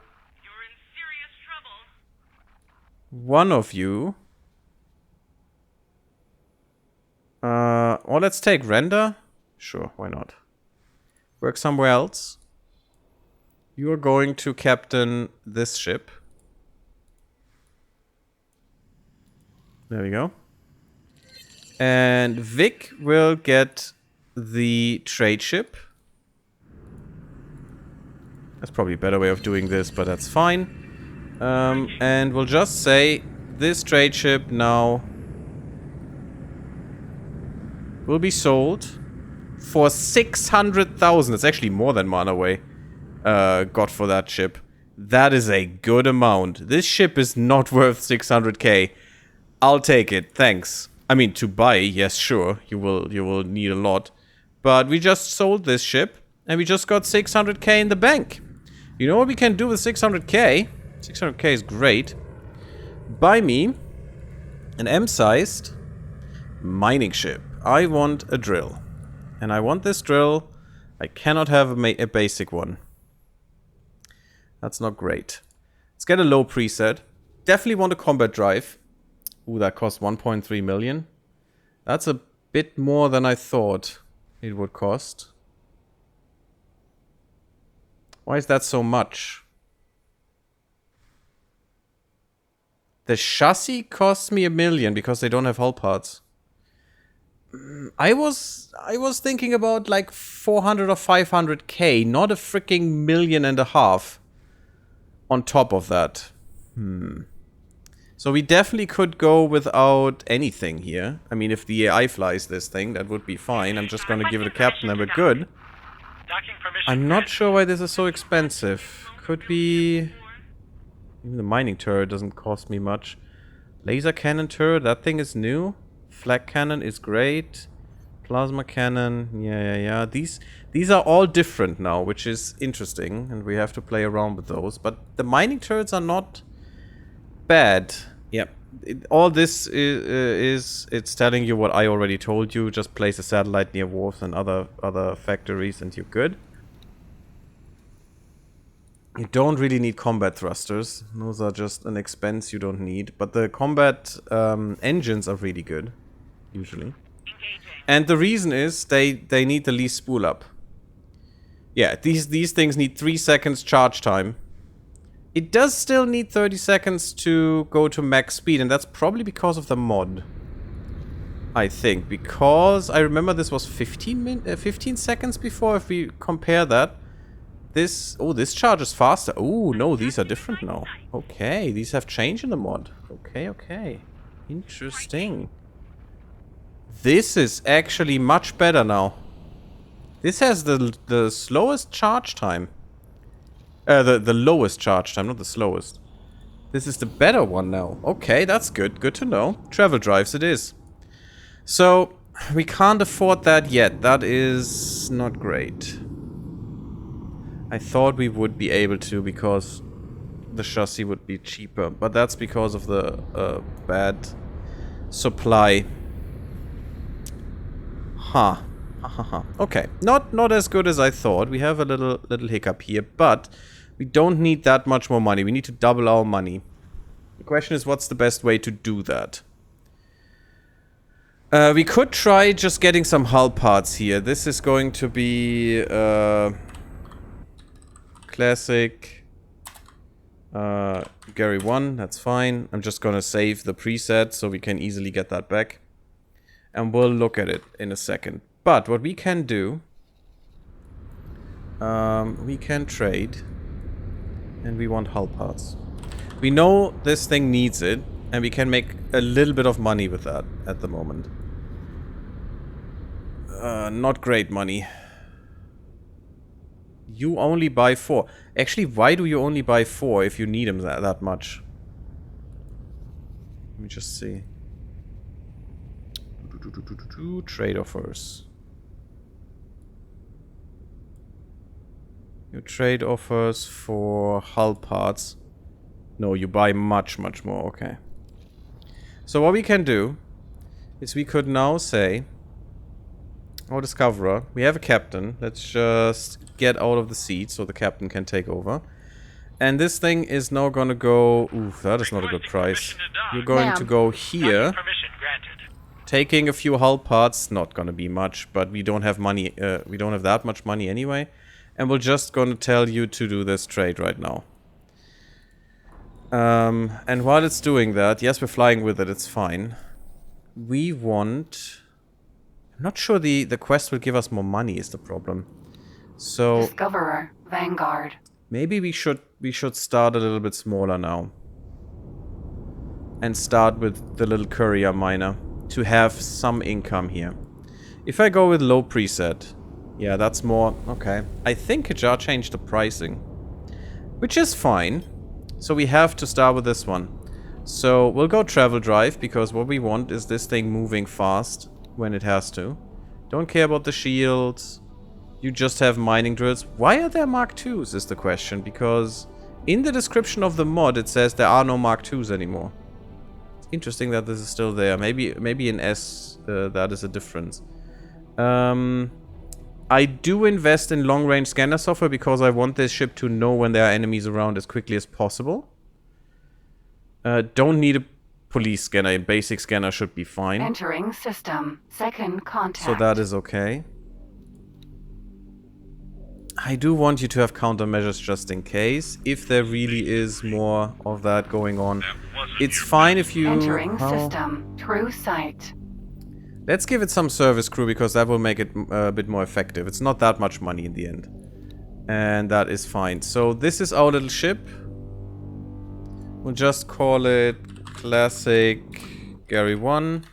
one of you. Well, let's take render. Sure, why not? Work somewhere else. You are going to captain this ship. There we go. And Vic will get the trade ship. That's probably a better way of doing this, but that's fine. And we'll just say this trade ship now will be sold for 600,000. It's actually more than Manaway got for that ship. That is a good amount. This ship is not worth 600k. I'll take it, thanks. I mean, to buy, yes, sure, you will need a lot. But we just sold this ship, and we just got 600k in the bank. You know what we can do with 600k? 600k is great. Buy me an M-sized mining ship. I want a drill. And I want this drill. I cannot have a basic one. That's not great. Let's get a low preset. Definitely want a combat drive. Ooh, that costs 1.3 million. That's a bit more than I thought it would cost. Why is that so much? The chassis costs me 1 million because they don't have hull parts. I was thinking about like 400 or 500k, not a freaking 1.5 million on top of that. So we definitely could go without anything here. I mean, if the AI flies this thing, that would be fine. I'm just gonna give it a captain and we're good. I'm not sure why this is so expensive. Could be... Even the mining turret doesn't cost me much. Laser cannon turret, that thing is new. Flak cannon is great. Plasma cannon. Yeah. These are all different now, which is interesting. And we have to play around with those. But the mining turrets are not bad. Yep. All this is it's telling you what I already told you. Just place a satellite near wharves and other factories and you're good. You don't really need combat thrusters. Those are just an expense you don't need. But the combat engines are really good, usually. And the reason is they need the least spool up. Yeah, these things need 3 seconds charge time. It does still need 30 seconds to go to max speed, and that's probably because of the mod. I think, because I remember this was 15 seconds before. If we compare that, this charges faster. Oh no, these are different now. Okay, these have changed in the mod. Okay, interesting. This is actually much better now. This has the slowest charge time. The lowest charge time, not the slowest. This is the better one now. Okay, that's good. Good to know. Travel drives it is. So, we can't afford that yet. That is not great. I thought we would be able to because the chassis would be cheaper. But that's because of the bad supply. Huh. Okay, not as good as I thought. We have a little hiccup here, but we don't need that much more money. We need to double our money. The question is, what's the best way to do that? We could try just getting some hull parts here. This is going to be classic Gary 1. That's fine. I'm just gonna save the preset so we can easily get that back. And we'll look at it in a second. But what we can do, we can trade, and we want hull parts. We know this thing needs it, and we can make a little bit of money with that at the moment. Not great money. You only buy 4. Actually, why do you only buy 4 if you need them that much? Let me just see. Trade offers. Your trade offers for hull parts. No, you buy much more. Okay. So what we can do is we could now say, oh, Discoverer, we have a captain. Let's just get out of the seat so the captain can take over. And this thing is now gonna go... Ooh, that is not a good price. You're going to go here. Taking a few hull parts, not gonna be much, but we don't have money, we don't have that much money anyway. And we're just gonna tell you to do this trade right now. And while it's doing that, yes, we're flying with it, it's fine. We want... I'm not sure the quest will give us more money is the problem. So... Discoverer, Vanguard. Maybe we should start a little bit smaller now. And start with the little courier miner. To have some income here. If I go with low preset, yeah, that's more... Okay. I think Kajar changed the pricing. Which is fine. So we have to start with this one. So we'll go travel drive, because what we want is this thing moving fast when it has to. Don't care about the shields. You just have mining drills. Why are there Mark IIs is the question, because in the description of the mod it says there are no Mark IIs anymore. Interesting that this is still there. Maybe in S that is a difference. I do invest in long-range scanner software because I want this ship to know when there are enemies around as quickly as possible. Don't need a police scanner. A basic scanner should be fine. Entering system. Second contact. So that is okay. I do want you to have countermeasures just in case, if there really is more of that going on. It's fine if you... Entering system. True sight. Let's give it some service crew, because that will make it a bit more effective. It's not that much money in the end. And that is fine. So this is our little ship. We'll just call it Classic Gary 1.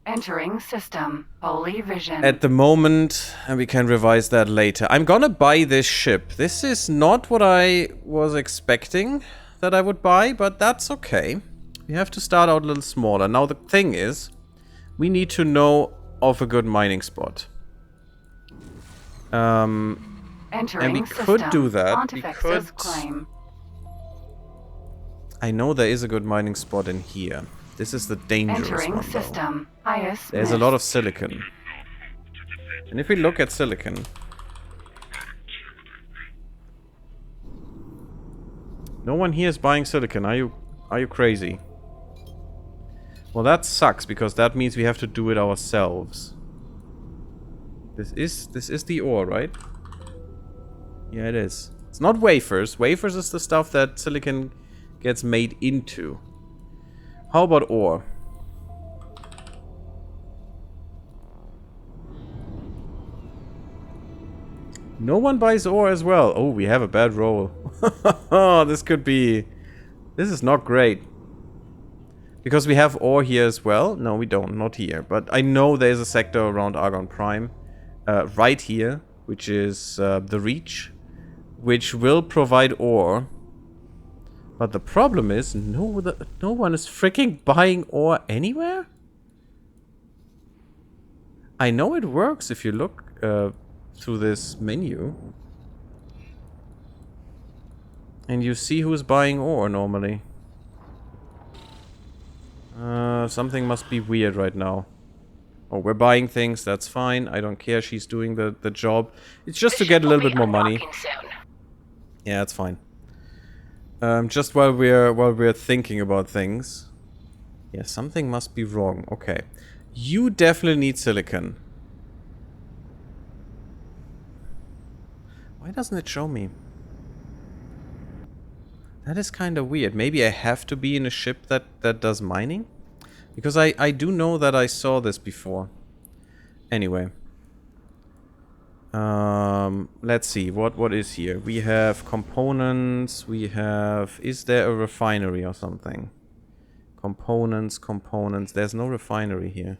Entering system. Holy vision. At the moment, and we can revise that later. I'm gonna buy this ship. This is not what I was expecting that I would buy, but that's okay. We have to start out a little smaller. Now the thing is, we need to know of a good mining spot. And we could do that. We could... I know there is a good mining spot in here. This is the dangerous one, though. There's a lot of silicon. And if we look at silicon... No one here is buying silicon. Are you crazy? Well, that sucks, because that means we have to do it ourselves. This is the ore, right? Yeah, it is. It's not wafers. Wafers is the stuff that silicon gets made into. How about ore? No one buys ore as well. Oh, we have a bad roll. Oh, this could be... This is not great. Because we have ore here as well. No, we don't. Not here. But I know there's a sector around Argon Prime. Right here. Which is the Reach. Which will provide ore. But the problem is, no one is freaking buying ore anywhere? I know it works if you look through this menu. And you see who's buying ore normally. Something must be weird right now. Oh, we're buying things, that's fine. I don't care, she's doing the job. It's just to get a little bit more money. Yeah, that's fine. Just while we're thinking about things. Yeah, something must be wrong. Okay. You definitely need silicon. Why doesn't it show me? That is kind of weird. Maybe I have to be in a ship that does mining? Because I do know that I saw this before. Anyway. Let's see. What is here? We have components. We have... Is there a refinery or something? Components. There's no refinery here.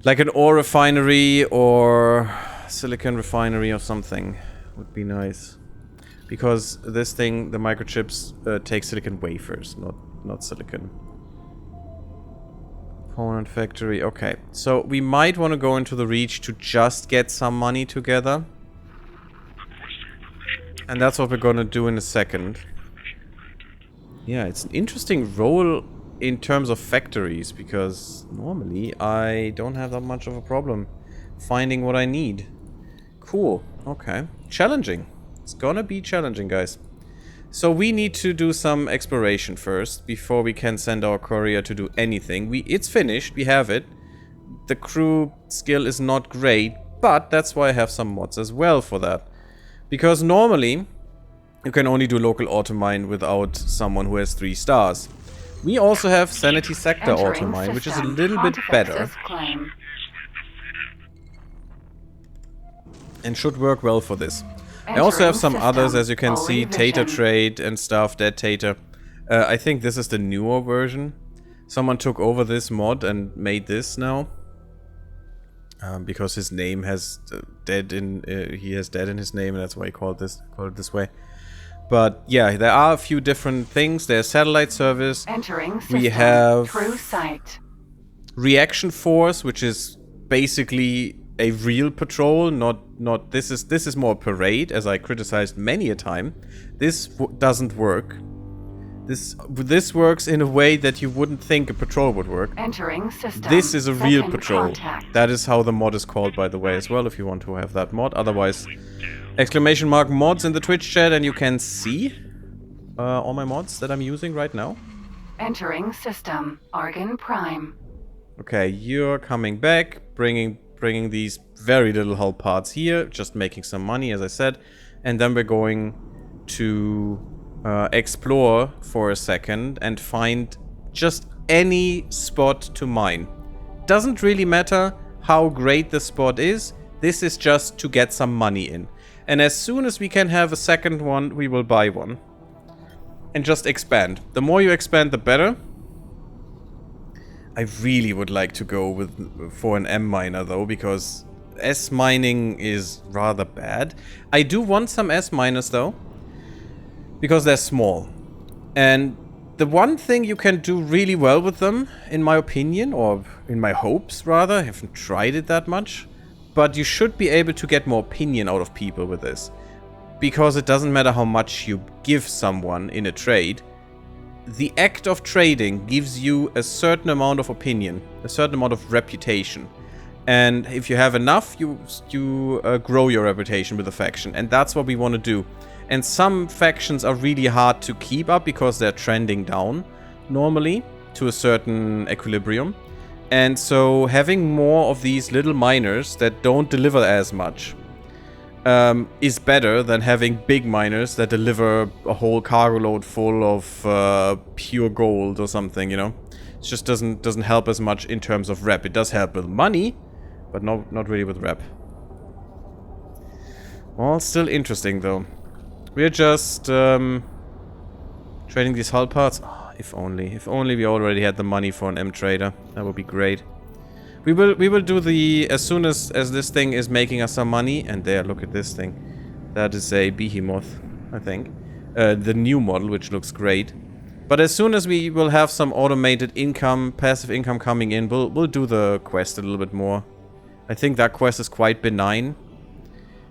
Like an ore refinery or silicon refinery or something would be nice. Because this thing, the microchips, take silicon wafers, not silicon. Component factory, okay. So we might want to go into the Reach to just get some money together. And that's what we're gonna do in a second. Yeah, it's an interesting role in terms of factories, because normally I don't have that much of a problem finding what I need. Cool, okay. Challenging. It's gonna be challenging, guys. So we need to do some exploration first before we can send our courier to do anything. It's finished, we have it. The crew skill is not great, but that's why I have some mods as well for that. Because normally you can only do local automine without someone who has 3 stars. We also have Sanity Sector automine, which is a little bit better. And should work well for this. I also have some others, as you can see, Tater Trade and stuff, Dead Tater. I think this is the newer version. Someone took over this mod and made this now. Because his name has dead in he has dead in his name, and that's why he called it this way. But yeah, there are a few different things. There's satellite service. We have Reaction Force, which is basically a real patrol, not this is more a parade, as I criticized many a time. This doesn't work. This works in a way that you wouldn't think a patrol would work. This is a real patrol. That is how the mod is called, by the way, as well, if you want to have that mod. Otherwise, !mods in the Twitch chat, and you can see all my mods that I'm using right now. Entering system, Argon Prime. Okay, you're coming back, bringing these very little hull parts here, just making some money, as I said. And then we're going to explore for a second and find just any spot to mine. Doesn't really matter how great the spot is, this is just to get some money in. And as soon as we can have a second one, we will buy one. And just expand. The more you expand, the better. I really would like to go for an M miner though, because S mining is rather bad. I do want some S miners though, because they're small. And The one thing you can do really well with them, in my opinion, or in my hopes rather, I haven't tried it that much, but you should be able to get more opinion out of people with this. Because it doesn't matter how much you give someone in a trade, the act of trading gives you a certain amount of opinion, a certain amount of reputation. And if you have enough, you grow your reputation with a faction. And that's what we want to do. And some factions are really hard to keep up because they're trending down, normally, to a certain equilibrium. And so having more of these little miners that don't deliver as much is better than having big miners that deliver a whole cargo load full of pure gold or something, you know? It just doesn't help as much in terms of rep. It does help with money, but not really with rep. Well, still interesting though. We're just trading these hull parts. Oh, if only we already had the money for an M trader. That would be great. We will do the as soon as this thing is making us some money. And there, look at this thing. That is a behemoth, I think. The new model, which looks great. But as soon as we will have some automated income, passive income coming in, we'll do the quest a little bit more. I think that quest is quite benign.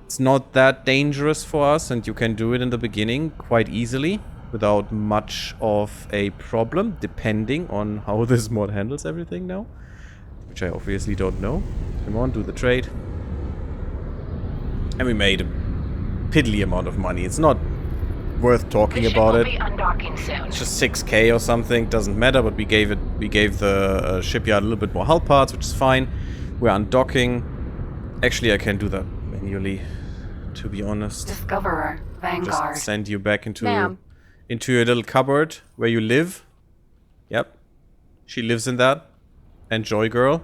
It's not that dangerous for us, and you can do it in the beginning quite easily without much of a problem, depending on how this mod handles everything now, which I obviously don't know. Come on, do the trade. And we made a piddly amount of money. It's not worth talking about it. It's just 6k or something, doesn't matter, but we gave the shipyard a little bit more hull parts, which is fine. We're undocking. Actually, I can do that manually, to be honest. Discoverer, Vanguard. Just send you back into your little cupboard where you live. Yep. She lives in that. Enjoy, girl.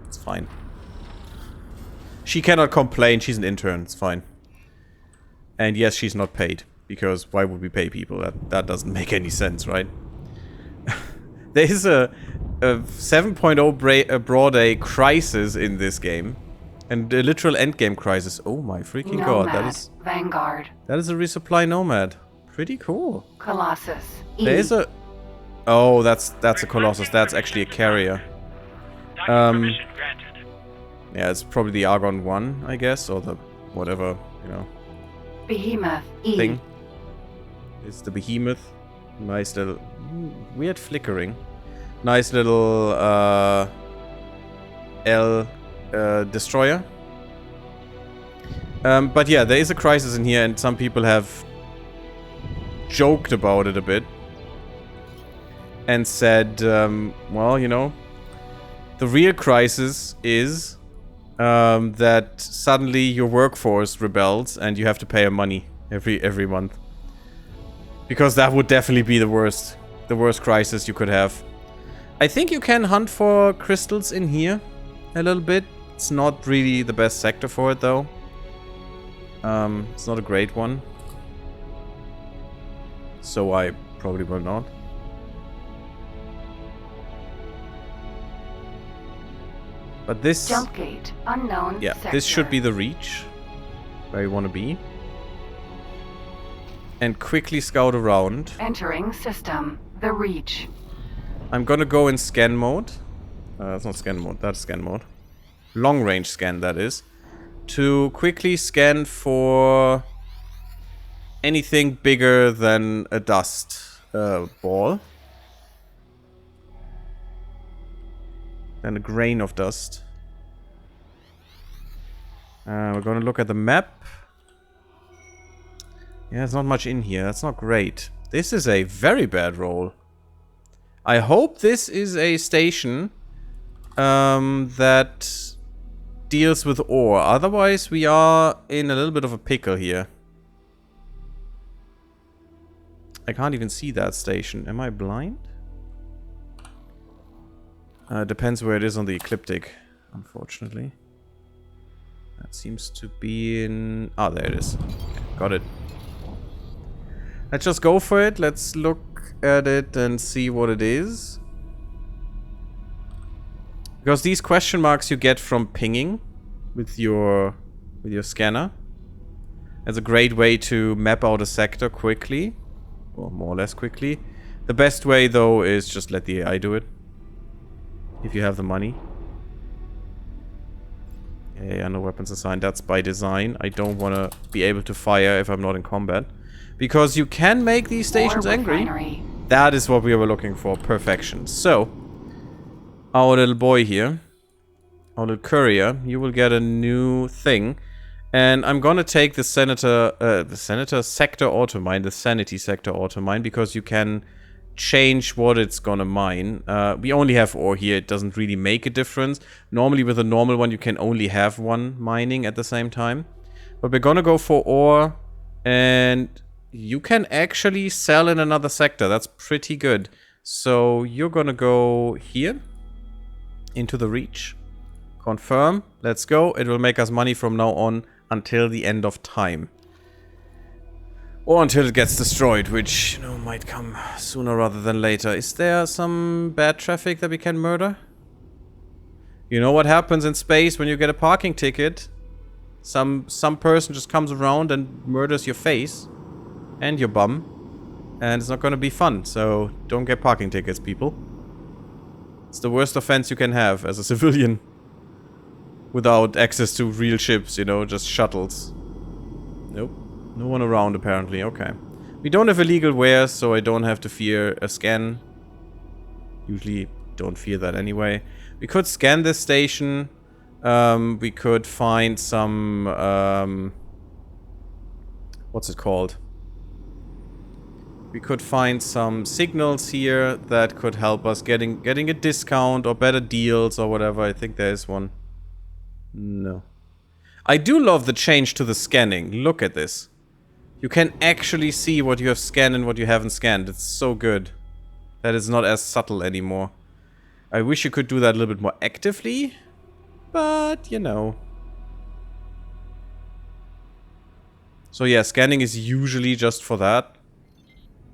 It's fine. She cannot complain. She's an intern. It's fine. And yes, she's not paid. Because why would we pay people? That doesn't make any sense, right? There is a 7.0 broad A crisis in this game. And a literal endgame crisis. Oh my freaking god, that is... Vanguard. That is a resupply Nomad. Pretty cool. Colossus. There is a... Oh, that's a Colossus. That's actually a carrier. Yeah, it's probably the Argon 1, I guess. Or the whatever, you know. Behemoth. Thing. It's the Behemoth. Nice little... Weird flickering. Nice little... destroyer. But yeah, there is a crisis in here, and some people have joked about it a bit and said, well, you know, the real crisis is that suddenly your workforce rebels and you have to pay them money every month, because that would definitely be the worst crisis you could have. I think you can hunt for crystals in here a little bit. It's not really the best sector for it, though. It's not a great one. So I probably will not. But this... Jump gate. Unknown sector. This should be the reach. Where you want to be. And quickly scout around. Entering system. The reach. I'm gonna go in scan mode. That's not scan mode, that's scan mode. Long range scan, that is. To quickly scan for anything bigger than a dust ball. And a grain of dust. We're gonna look at the map. Yeah, there's not much in here. That's not great. This is a very bad roll. I hope this is a station that deals with ore. Otherwise, we are in a little bit of a pickle here. I can't even see that station. Am I blind? Depends where it is on the ecliptic, unfortunately. That seems to be in... Ah, there it is. Okay, got it. Let's just go for it. Let's look at it and see what it is. Because these question marks you get from pinging with your scanner. That's a great way to map out a sector quickly. Or more or less quickly. The best way, though, is just let the AI do it. If you have the money. Yeah, no weapons assigned. That's by design. I don't want to be able to fire if I'm not in combat. Because you can make these stations angry. That is what we were looking for. Perfection. So, our little boy here, our little courier, you will get a new thing. And I'm gonna take the Sector Automine, the Sanity Sector Automine, because you can change what it's gonna mine. We only have ore here, it doesn't really make a difference. Normally with a normal one you can only have one mining at the same time. But we're gonna go for ore, and you can actually sell in another sector. That's pretty good. So you're gonna go here, into the reach. Confirm, let's go. It will make us money from now on until the end of time. Or until it gets destroyed, which, you know, might come sooner rather than later. Is there some bad traffic that we can murder? You know what happens in space when you get a parking ticket? Some person just comes around and murders your face. And your bum. And it's not gonna be fun, so don't get parking tickets, people. It's the worst offense you can have as a civilian. Without access to real ships, you know, just shuttles. Nope. No one around, apparently. Okay. We don't have illegal wares, so I don't have to fear a scan. Usually don't fear that anyway. We could scan this station. We could find some... what's it called? We could find some signals here that could help us getting a discount or better deals or whatever. I think there is one. No. I do love the change to the scanning. Look at this. You can actually see what you have scanned and what you haven't scanned. It's so good. That is not as subtle anymore. I wish you could do that a little bit more actively. But, you know. So yeah, scanning is usually just for that.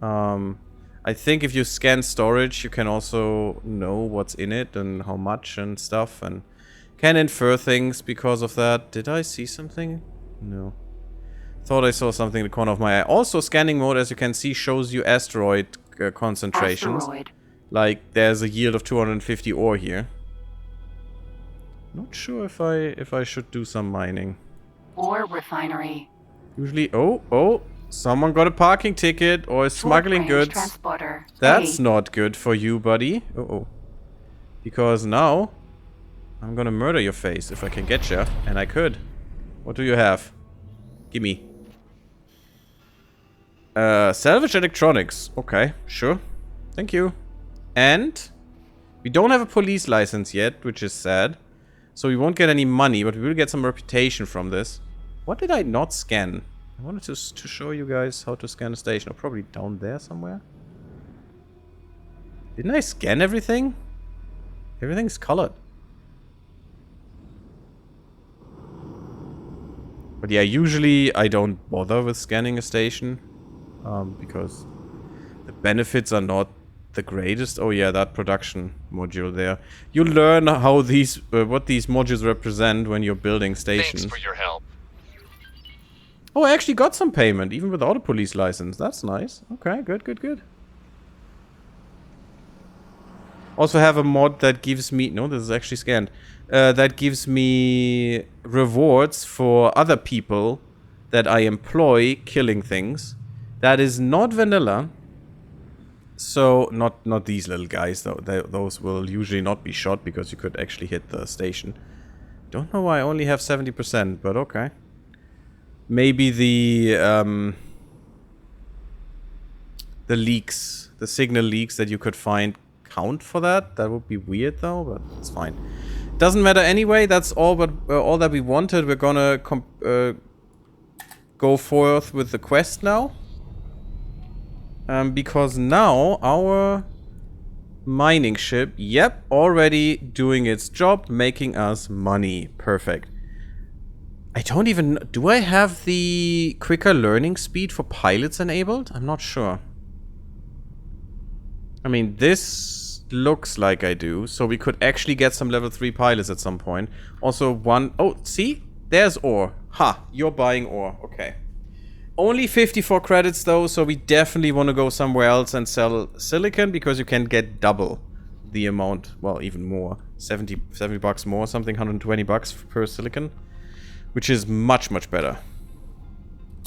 I think if you scan storage, you can also know what's in it and how much and stuff, and can infer things because of that. Did I see something? No. Thought I saw something in the corner of my eye. Also, scanning mode, as you can see, shows you asteroid concentrations. Like, there's a yield of 250 ore here. Not sure if I should do some mining. Ore refinery. Usually, oh, someone got a parking ticket or is smuggling goods. Transporter. That's not good for you, buddy. Uh-oh. Because now, I'm gonna murder your face if I can get you. And I could. What do you have? Gimme. Salvage electronics. Okay, sure. Thank you. And we don't have a police license yet, which is sad. So we won't get any money, but we will get some reputation from this. What did I not scan? I wanted to show you guys how to scan a station. Oh, probably down there somewhere. Didn't I scan everything? Everything's colored. But yeah, usually I don't bother with scanning a station. Because the benefits are not the greatest. Oh yeah, that production module there. You learn how these, what these modules represent when you're building stations. Thanks for your help. Oh, I actually got some payment, even without a police license. That's nice. Okay, good. Also have a mod that gives me... No, this is actually scanned. That gives me rewards for other people that I employ killing things. That is not vanilla. So, not these little guys, though. Those will usually not be shot because you could actually hit the station. Don't know why I only have 70%, but okay. Maybe the leaks, the signal leaks that you could find count for that. That would be weird though, but it's fine. Doesn't matter anyway. That's all. But all that we wanted. We're gonna go forth with the quest now, because now our mining ship, yep, already doing its job, making us money. Perfect. I don't even... Do I have the quicker learning speed for pilots enabled? I'm not sure. I mean, this looks like I do. So we could actually get some level 3 pilots at some point. Also one... Oh, see? There's ore. Ha! You're buying ore. Okay. Only 54 credits though, so we definitely want to go somewhere else and sell silicon because you can get double the amount. Well, even more. 70 bucks more, something, 120 bucks per silicon. Which is much, much better.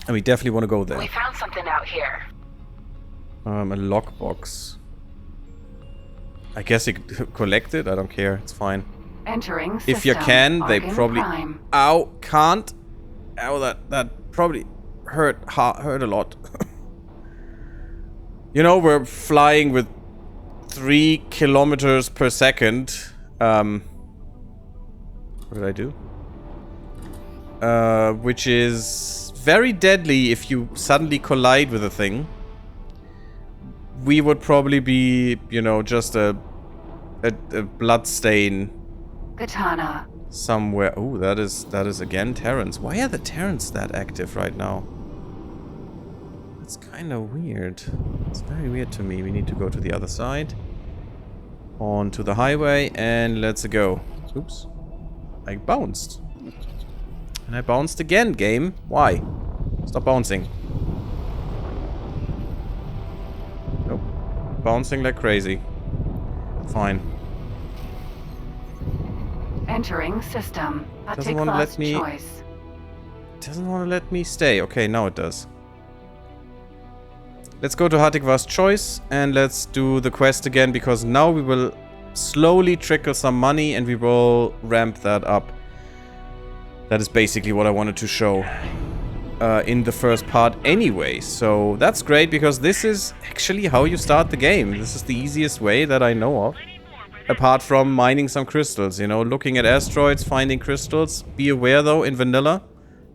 And we definitely want to go there. We found something out here. A lockbox. I guess you could collect it. I don't care. It's fine. Entering system. If you can, they Argon probably... Prime. Ow, can't. Ow, that probably hurt a lot. You know, we're flying with 3 kilometers per second. What did I do? Which is very deadly if you suddenly collide with a thing. We would probably be, you know, just a blood stain Katana. somewhere. Oh, that is again Terrans. Why are the Terrans that active right now? It's kind of weird. It's very weird to me. We need to go to the other side. Onto the highway and let's go. Oops. I bounced. And I bounced again, game. Why? Stop bouncing. Nope. Bouncing like crazy. Fine. Entering system. Doesn't want to let me... choice. Doesn't want to let me stay. Okay, now it does. Let's go to Hatikva's choice and let's do the quest again because now we will slowly trickle some money and we will ramp that up. That is basically what I wanted to show in the first part anyway. So that's great because this is actually how you start the game. This is the easiest way that I know of. Apart from mining some crystals, you know, looking at asteroids, finding crystals. Be aware though, in vanilla,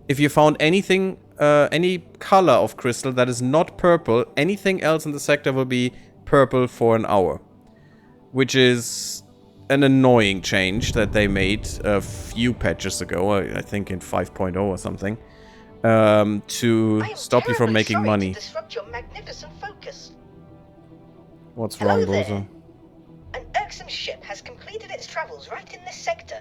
if you found anything, any color of crystal that is not purple, anything else in the sector will be purple for an hour. Which is an annoying change that they made a few patches ago, I think in 5.0 or something, to stop you from making money. To disrupt your magnificent focus. What's Hello wrong, there. Bozo? An irksome ship has completed its travels right in this sector.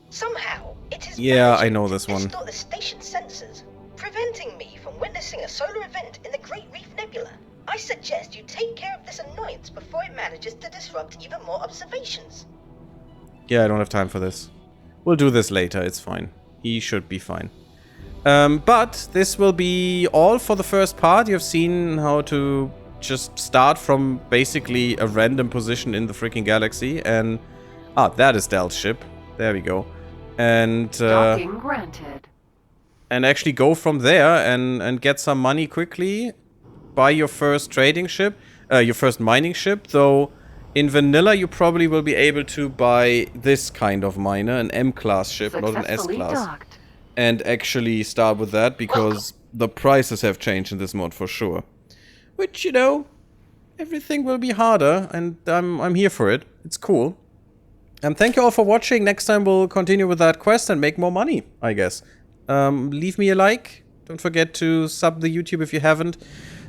Somehow, it is Yeah, I managing know to this one. distort the station sensors, preventing me from witnessing a solar event in the Great Reef Nebula. I suggest you take care of this annoyance before it manages to disrupt even more observations. Yeah, I don't have time for this. We'll do this later, it's fine. He should be fine. But this will be all for the first part. You've seen how to just start from basically a random position in the freaking galaxy. And... ah, that is Del's ship. There we go. And... Docking granted. and actually go from there and get some money quickly. Buy your first trading ship. Your first mining ship. Though, in vanilla you probably will be able to buy this kind of miner. An M-class ship, not an S-class. Docked. And actually start with that, because the prices have changed in this mod for sure. Which, you know, everything will be harder, and I'm here for it. It's cool. And thank you all for watching. Next time we'll continue with that quest and make more money, I guess. Leave me a like. Don't forget to sub the YouTube if you haven't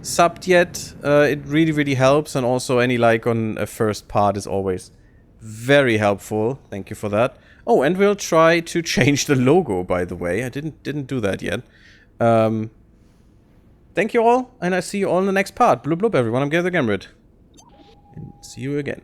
subbed yet. It really, really helps, and also any like on a first part is always very helpful. Thank you for that. Oh, and we'll try to change the logo, by the way. I didn't do that yet. Thank you all, and I see you all in the next part. Blub blub, everyone. I'm GaryTheGammarid. And see you again.